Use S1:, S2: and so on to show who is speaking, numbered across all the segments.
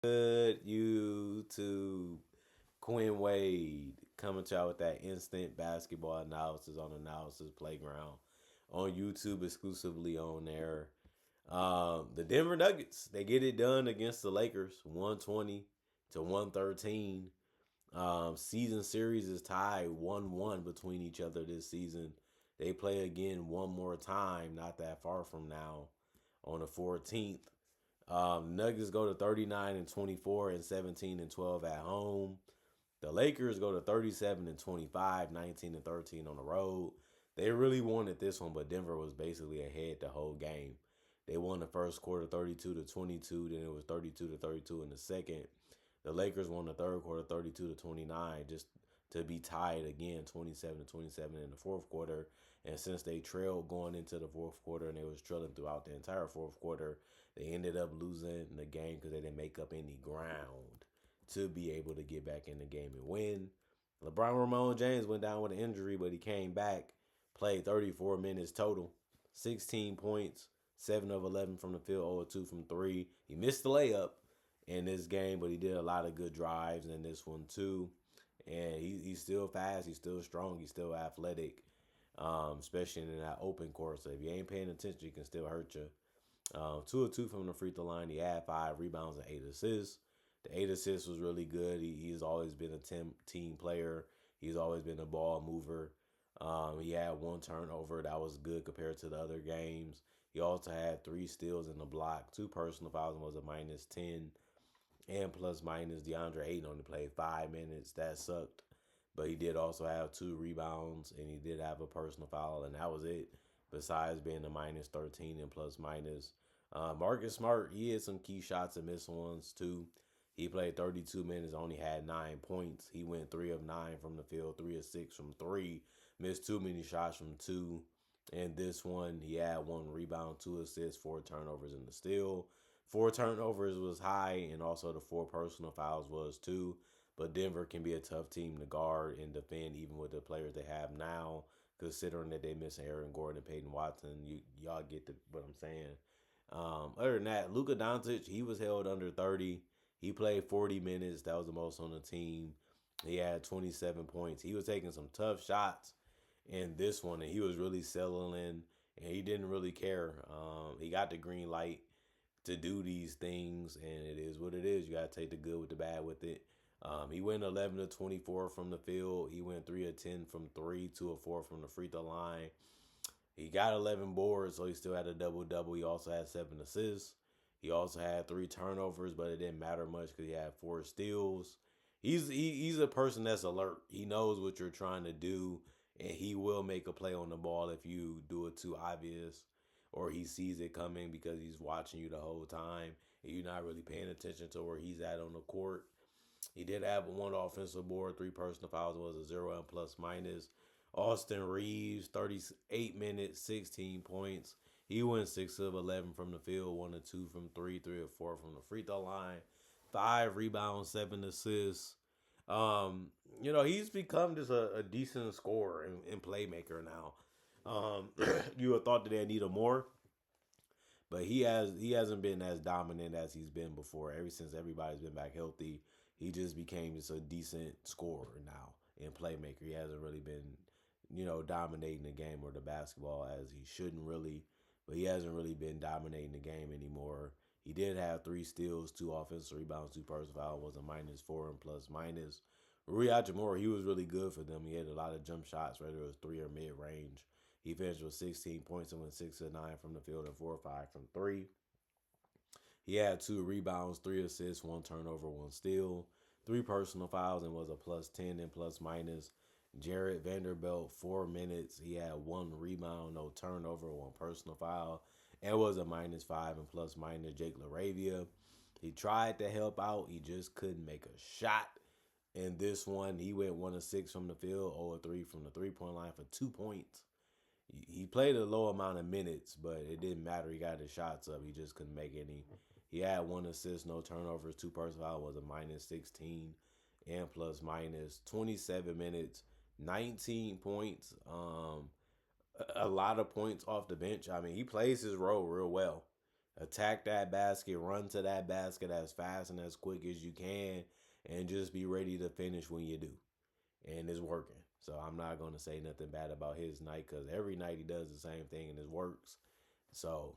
S1: Good YouTube. Quinn Wade coming to y'all with that instant basketball analysis on Analysis Playground on YouTube exclusively on there. The Denver Nuggets, they get it done against the Lakers 120 to 113. Season series is tied 1-1 between each other this season. They play again one more time, not that far from now, on the 14th. Nuggets go to 39 and 24 and 17 and 12 at home. The Lakers go to 37 and 25, 19 and 13 on the road. They really wanted this one, but Denver was basically ahead the whole game. They won the first quarter 32 to 22, then it was 32 to 32 in the second. The Lakers won the third quarter 32 to 29, just to be tied again 27 to 27 in the fourth quarter. And since they trailed going into the fourth quarter and they was trailing throughout the entire fourth quarter, they ended up losing the game because they didn't make up any ground to be able to get back in the game and win. LeBron Ramon James went down with an injury, but he came back, played 34 minutes total, 16 points, 7 of 11 from the field, 0 of 2 from 3. He missed the layup in this game, but he did a lot of good drives in this one too. And he's still fast, he's still strong, he's still athletic, especially in that open court. So if you ain't paying attention, he can still hurt you. 2 of 2 from the free throw line. He had 5 rebounds and 8 assists. The 8 assists was really good. He's always been a team player. He's always been a ball mover. He had 1 turnover. That was good compared to the other games. He also had 3 steals in the block. 2 personal fouls and was a -10. And plus minus DeAndre Ayton only played 5 minutes. That sucked. But he did also have 2 rebounds, and he did have a personal foul, and that was it. Besides being a -13 and plus minus. Marcus Smart, he had some key shots and missed ones too. He played 32 minutes, only had 9 points. He went 3 of 9 from the field, 3 of 6 from 3. Missed too many shots from 2. And this one, he had 1 rebound, 2 assists, 4 turnovers in the steal. 4 turnovers was high, and also the 4 personal fouls was too. But Denver can be a tough team to guard and defend, even with the players they have now, considering that they miss Aaron Gordon and Peyton Watson. Y'all get what I'm saying. Other than that, Luka Doncic, he was held under 30. He played 40 minutes. That was the most on the team. He had 27 points. He was taking some tough shots in this one, and he was really settling, and he didn't really care. He got the green light to do these things, and it is what it is. You got to take the good with the bad with it. He went 11 of 24 from the field. He went 3 of 10 from 3, 2 of 4 from the free throw line. He got 11 boards, so he still had a double-double. He also had 7 assists. He also had 3 turnovers, but it didn't matter much because he had 4 steals. He's a person that's alert. He knows what you're trying to do, and he will make a play on the ball if you do it too obvious or he sees it coming because he's watching you the whole time and you're not really paying attention to where he's at on the court. He did have 1 offensive board, 3 personal fouls, was a 0 and plus minus. Austin Reeves, 38 minutes, 16 points. He went 6 of 11 from the field, 1 of 2 from 3, 3 of 4 from the free throw line, 5 rebounds, 7 assists. He's become just a decent scorer and playmaker now. You would have thought that they need him more, but he hasn't been as dominant as he's been before. Ever since everybody's been back healthy, he just became just a decent scorer now and playmaker. He hasn't really been, dominating the game or the basketball as he shouldn't really, but he hasn't really been dominating the game anymore. He did have 3 steals, 2 offensive rebounds, 2 personal fouls, was a -4 and plus minus. Rui Hachimura, he was really good for them. He had a lot of jump shots, whether it was 3 or mid-range. He finished with 16 points and went 6 of 9 from the field and 4 or 5 from 3. He had 2 rebounds, 3 assists, 1 turnover, 1 steal, 3 personal fouls, and was a +10 and plus minus. Jared Vanderbilt, 4 minutes. He had 1 rebound, no turnover, 1 personal foul, and was a -5 and plus minus. Jake LaRavia, he tried to help out. He just couldn't make a shot. In this one, he went 1 of 6 from the field, 0 of 3 from the 3-point line for 2 points. He played a low amount of minutes, but it didn't matter. He got his shots up. He just couldn't make any. He had 1 assist, no turnovers, 2 personal fouls, was a -16 and plus minus. 27 minutes, 19 points. A lot of points off the bench. I mean, he plays his role real well. Attack that basket, run to that basket as fast and as quick as you can, and just be ready to finish when you do. And it's working. So I'm not going to say nothing bad about his night because every night he does the same thing and it works. So,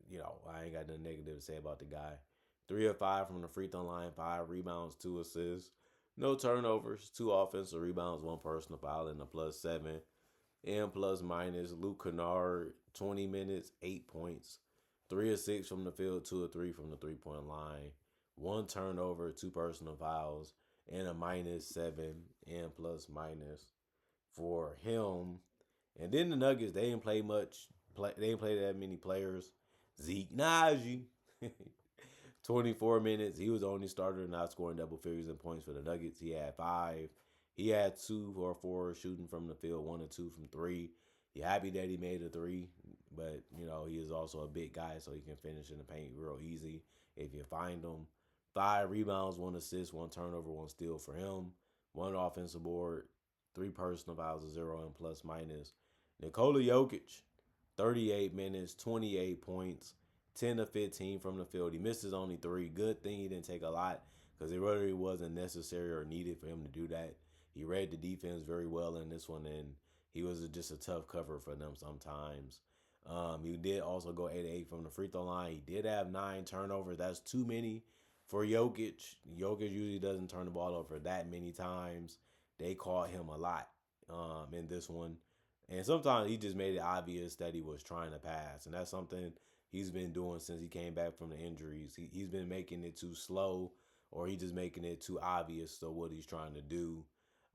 S1: I ain't got nothing negative to say about the guy. 3 of 5 from the free throw line, 5 rebounds, 2 assists, no turnovers, 2 offensive rebounds, 1 personal foul, and a +7. And plus minus Luke Kennard, 20 minutes, 8 points, 3 of 6 from the field, 2 of 3 from the 3 point line, 1 turnover, 2 personal fouls, and a -7 and plus minus for him. And then the Nuggets, they didn't play much. They didn't play that many players. Zeke Naji, 24 minutes. He was the only starter not scoring double figures in points for the Nuggets. He had 5. He had 2 or 4 shooting from the field, 1 or 2 from 3. He happy that he made a 3, but he is also a big guy, so he can finish in the paint real easy if you find him. 5 rebounds, 1 assist, 1 turnover, 1 steal for him. 1 offensive board, 3 personal fouls, a 0 and plus minus. Nikola Jokic, 38 minutes, 28 points, 10 of 15 from the field. He missed his only 3. Good thing he didn't take a lot because it really wasn't necessary or needed for him to do that. He read the defense very well in this one, and he was just a tough cover for them sometimes. He did also go 8 of 8 from the free throw line. He did have 9 turnovers. That's too many for Jokic. Jokic usually doesn't turn the ball over that many times. They caught him a lot in this one. And sometimes he just made it obvious that he was trying to pass. And that's something he's been doing since he came back from the injuries. He's been making it too slow, or he's just making it too obvious to what he's trying to do.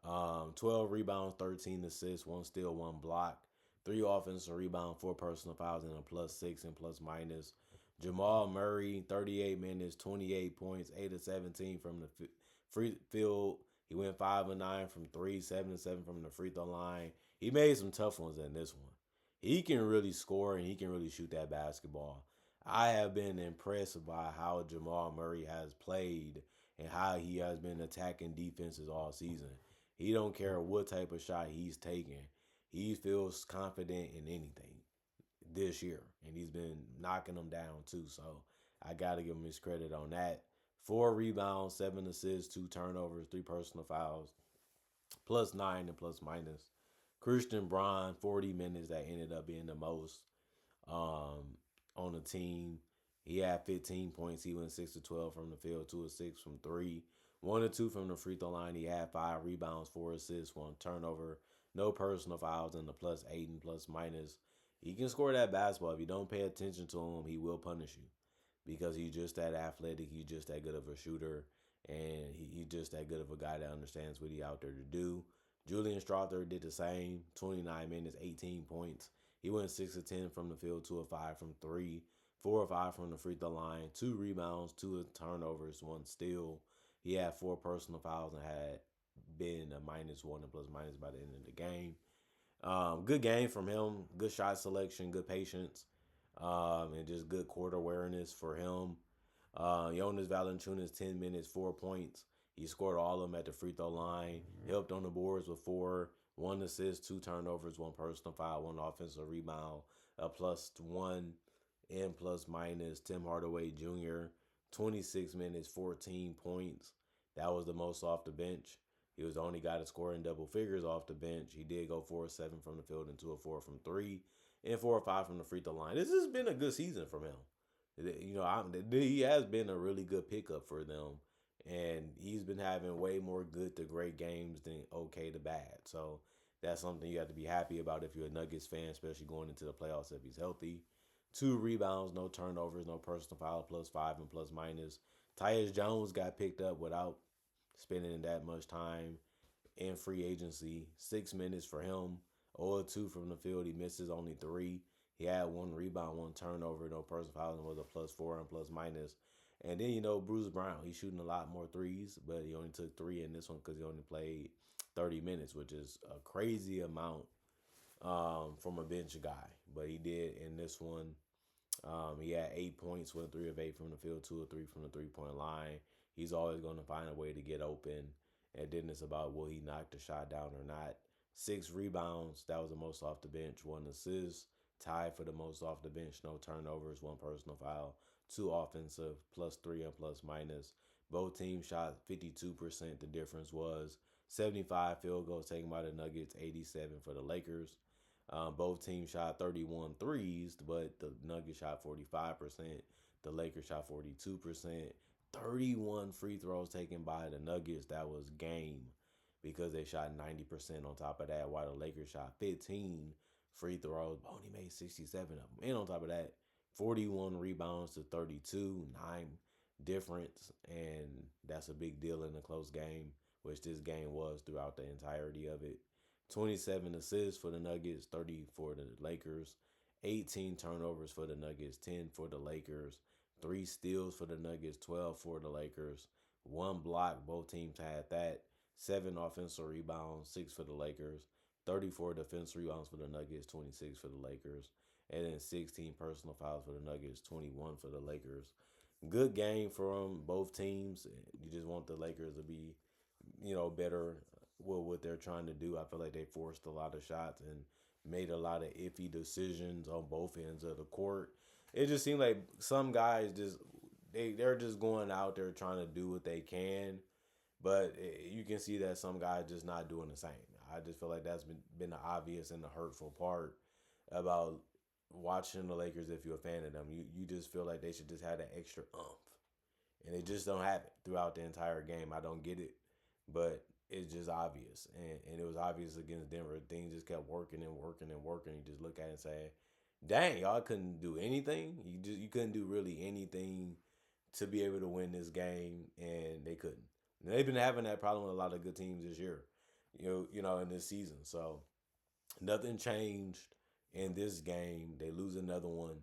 S1: 12 rebounds, 13 assists, 1 steal, 1 block, 3 offensive rebounds, 4 personal fouls, and a +6 and plus minus. Jamal Murray, 38 minutes, 28 points, 8 of 17 from the free field. He went 5 of 9 from 3, 7 of 7 from the free throw line. He made some tough ones in this one. He can really score and he can really shoot that basketball. I have been impressed by how Jamal Murray has played and how he has been attacking defenses all season. He don't care what type of shot he's taking. He feels confident in anything this year, and he's been knocking them down too. So I got to give him his credit on that. 4 rebounds, 7 assists, 2 turnovers, 3 personal fouls, +9 and plus minus. Christian Braun, 40 minutes, that ended up being the most on the team. He had 15 points. He went 6 of 12 from the field, 2 of 6 from 3, 1 of 2 from the free throw line. He had 5 rebounds, 4 assists, 1 turnover, no personal fouls, and the +8 and plus minus. He can score that basketball. If you don't pay attention to him, he will punish you because he's just that athletic. He's just that good of a shooter, and he's just that good of a guy that understands what he's out there to do. Julian Strother did the same, 29 minutes, 18 points. He went 6 of 10 from the field, 2 of 5 from 3, 4 of 5 from the free throw line, 2 rebounds, 2 turnovers, 1 steal. He had 4 personal fouls and had been a -1 and plus minus by the end of the game. Good game from him. Good shot selection, good patience, and just good court awareness for him. Jonas Valanciunas, 10 minutes, 4 points. He scored all of them at the free throw line. Helped on the boards with 4, 1 assist, 2 turnovers, 1 personal foul, 1 offensive rebound, a +1 and plus minus. Tim Hardaway Jr., 26 minutes, 14 points. That was the most off the bench. He was the only guy to score in double figures off the bench. He did go 4 of 7 from the field and 2 of 4 from 3, and 4 of 5 from the free throw line. This has been a good season from him. He has been a really good pickup for them, and he's been having way more good to great games than okay to bad. So that's something you have to be happy about if you're a Nuggets fan, especially going into the playoffs if he's healthy. 2 rebounds, no turnovers, no personal foul, +5 and plus minus. Tyus Jones got picked up without spending that much time in free agency. 6 minutes for him. 0-2 from the field. He misses only 3. He had 1 rebound, 1 turnover, no personal fouls, and was a +4 and plus minus. And then, Bruce Brown, he's shooting a lot more threes, but he only took 3 in this one because he only played 30 minutes, which is a crazy amount from a bench guy. But he did in this one. He had 8 points, went 3 of 8 from the field, 2 of 3 from the 3 point line. He's always going to find a way to get open. And then it's about will he knock the shot down or not. 6 rebounds, that was the most off the bench. 1 assist, tied for the most off the bench, no turnovers, one personal foul, two offensive, +3 and plus minus. Both teams shot 52%. The difference was 75 field goals taken by the Nuggets, 87 for the Lakers. Both teams shot 31 threes, but the Nuggets shot 45%. The Lakers shot 42%. 31 free throws taken by the Nuggets. That was game because they shot 90% on top of that, while the Lakers shot 15 free throws, but only made 67 of them. And on top of that, 41 rebounds to 32, 9 difference. And that's a big deal in a close game, which this game was throughout the entirety of it. 27 assists for the Nuggets, 30 for the Lakers. 18 turnovers for the Nuggets, 10 for the Lakers. 3 steals for the Nuggets, 12 for the Lakers. 1 block, both teams had that. 7 offensive rebounds, 6 for the Lakers. 34 defensive rebounds for the Nuggets, 26 for the Lakers. And then 16 personal fouls for the Nuggets, 21 for the Lakers. Good game from both teams. You just want the Lakers to be, better with what they're trying to do. I feel like they forced a lot of shots and made a lot of iffy decisions on both ends of the court. It just seemed like some guys they're just going out there trying to do what they can, but you can see that some guys just not doing the same. I just feel like that's been the obvious and the hurtful part about watching the Lakers. If you're a fan of them, you just feel like they should just have that extra and they just don't have it throughout the entire game. I don't get it, but it's just obvious, and it was obvious against Denver. Things just kept working and working and working. You just look at it and say, "Dang, y'all couldn't do anything. You couldn't do really anything to be able to win this game," and they couldn't. And they've been having that problem with a lot of good teams this year, in this season. So nothing changed in this game. They lose another one,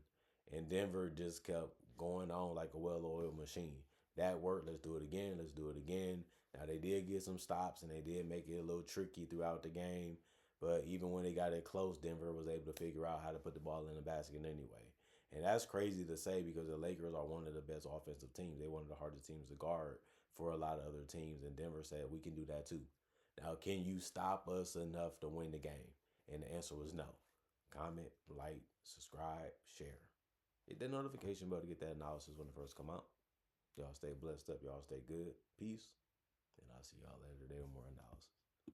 S1: and Denver just kept going on like a well-oiled machine. That worked. Let's do it again. Let's do it again. Now they did get some stops, and they did make it a little tricky throughout the game. But even when they got it close, Denver was able to figure out how to put the ball in the basket anyway. And that's crazy to say because the Lakers are one of the best offensive teams. They're one of the hardest teams to guard for a lot of other teams. And Denver said, we can do that too. Now, can you stop us enough to win the game? And the answer was no. Comment, like, subscribe, share. Hit that notification bell to get that analysis when it first come out. Y'all stay blessed up. Y'all stay good. Peace. And I'll see y'all later today with more analysis.